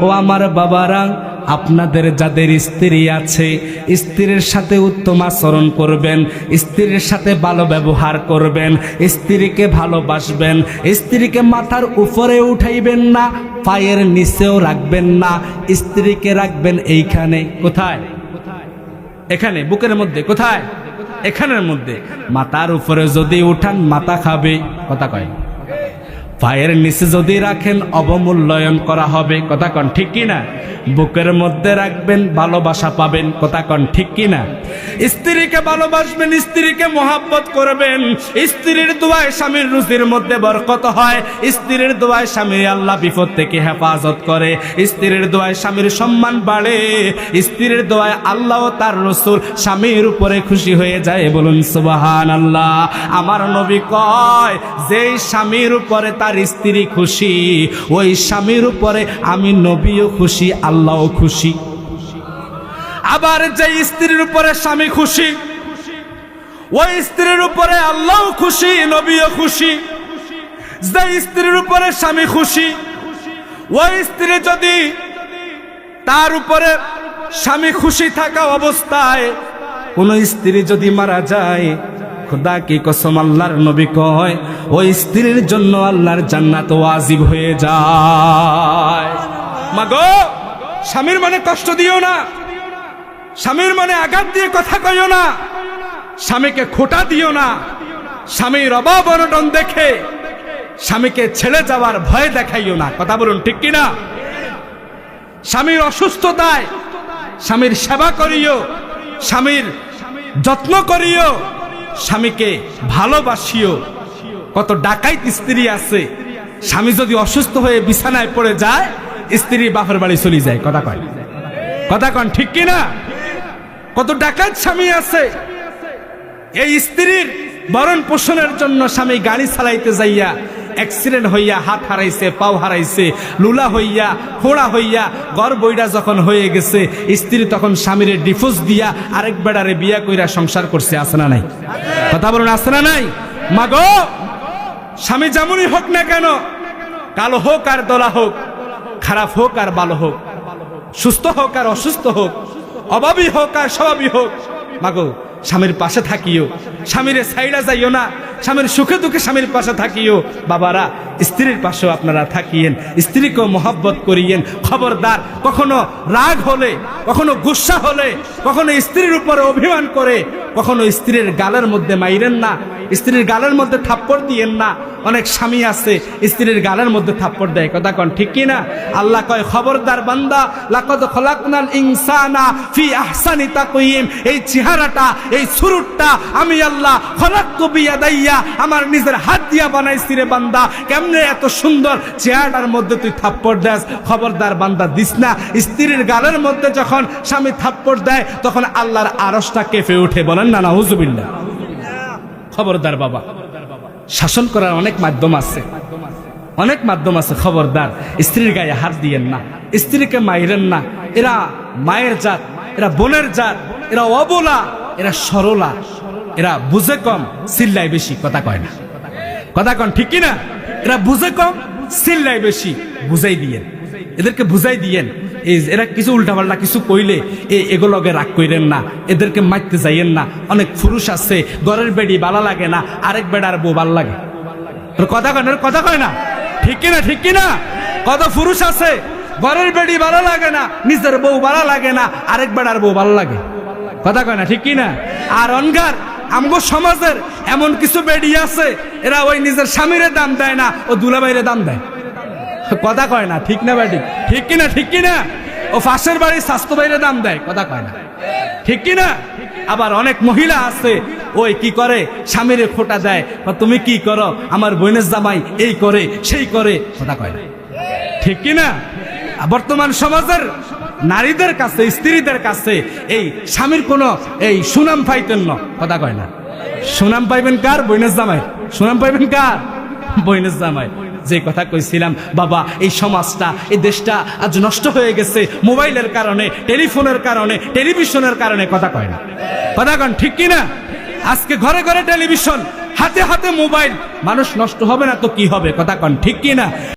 ও আমার বাবারা, আপনাদের যাদের স্ত্রী আছে, স্ত্রীর সাথে উত্তম আচরণ করবেন, স্ত্রীর সাথে ভালো ব্যবহার করবেন, স্ত্রীকে ভালোবাসবেন, স্ত্রীকে মাথার উপরে উঠাইবেন না, পায়ের নিচেও রাখবেন না, স্ত্রীকে রাখবেন এইখানে। কোথায়? এখানে, বুকের মধ্যে। কোথায়? এখানের মধ্যে। মাথার উপরে যদি উঠান মাথা খাবে, কথা কয়। পায়ের নিচে যদি রাখেন অবমূল্যায়ন করা হবে, কথা কন ঠিক কিনা? বুকের মধ্যে রাখবেন, ভালোবাসা পাবেন, কথা কন ঠিক কিনা? স্ত্রীকে ভালোবাসবেন, স্ত্রীকে মহাব্বত করবেন। স্ত্রীর দোয়ায় স্বামীর রুজির মধ্যে বরকত হয়, স্ত্রীর দোয়ায় স্বামীর আল্লাহ বিপদ থেকে হেফাজত করে, স্ত্রীর দোয়ায় স্বামীর সম্মান বাড়ে, স্ত্রীর দোয়ায় আল্লাহ ও তার রাসূল স্বামীর উপরে খুশি হয়ে যায়। বলুন সুবহানাল্লাহ। আমার নবী কয়, যেই স্বামীর উপরে তার স্ত্রী খুশি, ওই স্বামীর উপরে আমি নবীও খুশি, আল্লাহও খুশি। আবার যে স্ত্রীর উপরে স্বামী খুশি, ওই স্ত্রীর উপরে আল্লাহও খুশি, নবীও খুশি। যে স্ত্রীর উপরে স্বামী খুশি, ওই স্ত্রী যদি তার উপরে স্বামী খুশি থাকা অবস্থায় কোন স্ত্রী যদি মারা যায়, খোদা কি কসম, আল্লাহর নবী কয় ওই স্ত্রীর জন্য আল্লাহর জান্নাত ওয়াজিব হয়ে যায়। মাগো, স্বামীর মনে কষ্ট দিও না, স্বামীর মনে আঘাত দিয়ে কথা কইও না, স্বামীকে খোঁটা দিও না, স্বামীর অভাব অনটন দেখে স্বামীকে ছেড়ে যাওয়ার ভয় দেখাইও না। কথা বলুন ঠিক কিনা? স্বামীর অসুস্থতায় স্বামীর সেবা করিও, স্বামীর যত্ন করিও, স্বামীকে ভালোবাসিও। কত ডাকাইত স্ত্রী আছে, স্বামী যদি অসুস্থ হয়ে বিছানায় পড়ে যায়, স্ত্রী বাপের বাড়ি চলে যায়। কথা কয়, কথা কন ঠিক কিনা? কত ডাকাইত স্বামী আছে, এই স্ত্রীর ভরণ পোষণের জন্য স্বামী গাড়ি চালাইতে যাইয়া অ্যাক্সিডেন্ট হইয়া হাত হারাইছে, পাও হারাইছে, লুলা হইয়া, খোড়া হইয়া, ঘর বইটা যখন হয়ে গেছে, স্ত্রী তখন স্বামীর ডিভোর্স দিয়া আরেক বেড়ারে বিয়া কইরা সংসার করছে। আছে না নাই? কথা বলুন, আছে না নাই? মাগো, স্বামী যেমনই হোক না কেন, কালো হোক আর দলা হোক, খারাপ হোক আর ভালো হোক, সুস্থ হোক আর অসুস্থ হোক, অভাবী হোক আর স্বভাবী হোক, মাগো স্বামীর পাশে থাকিও, স্বামীরে ছাইড়া যাইও না, স্বামীর সুখে দুঃখে স্বামীর পাশে থাকিও। বাবারা, স্ত্রীর পাশেও আপনারা থাকিয়েন, স্ত্রীকেও মহব্বত করিয়েন। খবরদার, কখনো রাগ হলে, কখনো গুসা হলে, কখনো স্ত্রীর উপরে অভিমান করে, কখনো স্ত্রীর গালের মধ্যে মাইরেন না, স্ত্রীর গালের মধ্যে থাপ্পড় দিয়েন না। অনেক স্বামী আছে স্ত্রীর গালের মধ্যে থাপ্পড় দেয়। কথা কন ঠিক কিনা? আল্লাহ কয়, খবরদার বান্দা, লাকাদ খলাকনাল ইনসানা ফি আহসানি তাকওয়িম। এই চেহারাটা, এই সুরুটটা আমি আল্লাহ খলাকতু বিয়াদাইয়া, আমার নিজের হাত দিয়া বানাইছি রে বান্দা। কেমনে এত সুন্দর চেহারাটার মধ্যে তুই থাপ্পড় দেস? খবরদার বান্দা, দিস না। স্ত্রীর গালের মধ্যে যখন স্বামী থাপ্পড় দেয়, তখন আল্লাহর আরশটা কেঁপে ওঠে। বলেন না নাউজুবিল্লাহ। খবরদার বাবা, শাসন করার অনেক মাধ্যম আছে, অনেক মাধ্যম আছে। খবরদার, স্ত্রীর গায়ে হাত দিয়েন না, স্ত্রীকে মাইরেন না। এরা মায়ের জাত, এরা বোনের জাত, এরা অবলা, এরা সরলা, এরা বুঝে কম, চিল্লায় বেশি। কথা কয় না, কথা কন ঠিক কিনা? এরা বুঝে কম, চিল্লায় বেশি। বুঝাই দিয়েন, এদেরকে বুঝাই দিয়েন। এরা কিছু উল্টাপাল্টা কিছু কইলে এগুলোকে রাগ কইরেন না, এদেরকে মারতে যাইয়েন না। অনেক পুরুষ আছে, ঘরের বেড়ি বালা লাগে না, আরেক বেড়ার বউ ভাল লাগে। কথা কয় না, কথা কয় না, ঠিক কিনা? ঠিক কিনা? কত পুরুষ আছে, ঘরের বেড়ি ভালো লাগে না, নিজের বউ ভালো লাগে না, আরেক বেড়ার বউ ভালো লাগে। কথা কয় না, ঠিক কিনা? আর অনগার আমগো সমাজের এমন কিছু বেড়ি আছে, এরা ওই নিজের স্বামীরে দাম দেয় না, ও দুলাভাইরে দাম দেয়। কথা কয় না, ঠিক না বাড়ি? ঠিক কিনা? ঠিক কিনা? ও পাশের বাড়ির স্বাস্থ্য বাইরে দাম দেয়। কথা কয় না, ঠিক কিনা? আবার অনেক মহিলা আছে, ওই কি করে, স্বামীরে খোটা দেয়, তুমি কি করো, আমার বোনের জামাই এই করে সেই করে। কথা কয় না, ঠিক কিনা? বর্তমান সমাজের নারীদের কাছে, স্ত্রীদের কাছে এই স্বামীর কোনো এই সুনাম পাইতেন না। কথা কয় না, সুনাম পাইবেন কার? বোনের জামাই। সুনাম পাইবেন কার? বোনের জামাই। যে কথা কইছিলাম বাবা, এই সমাজটা, এই দেশটা আজ নষ্ট হয়ে গেছে মোবাইলের কারণে, টেলিফোনের কারণে, টেলিভিশনের কারণে। কথা কয় না, কথা কন ঠিক কিনা? আজকে ঘরে ঘরে টেলিভিশন, হাতে হাতে মোবাইল, মানুষ নষ্ট হবে না তো কি হবে? কথা কন ঠিক কিনা?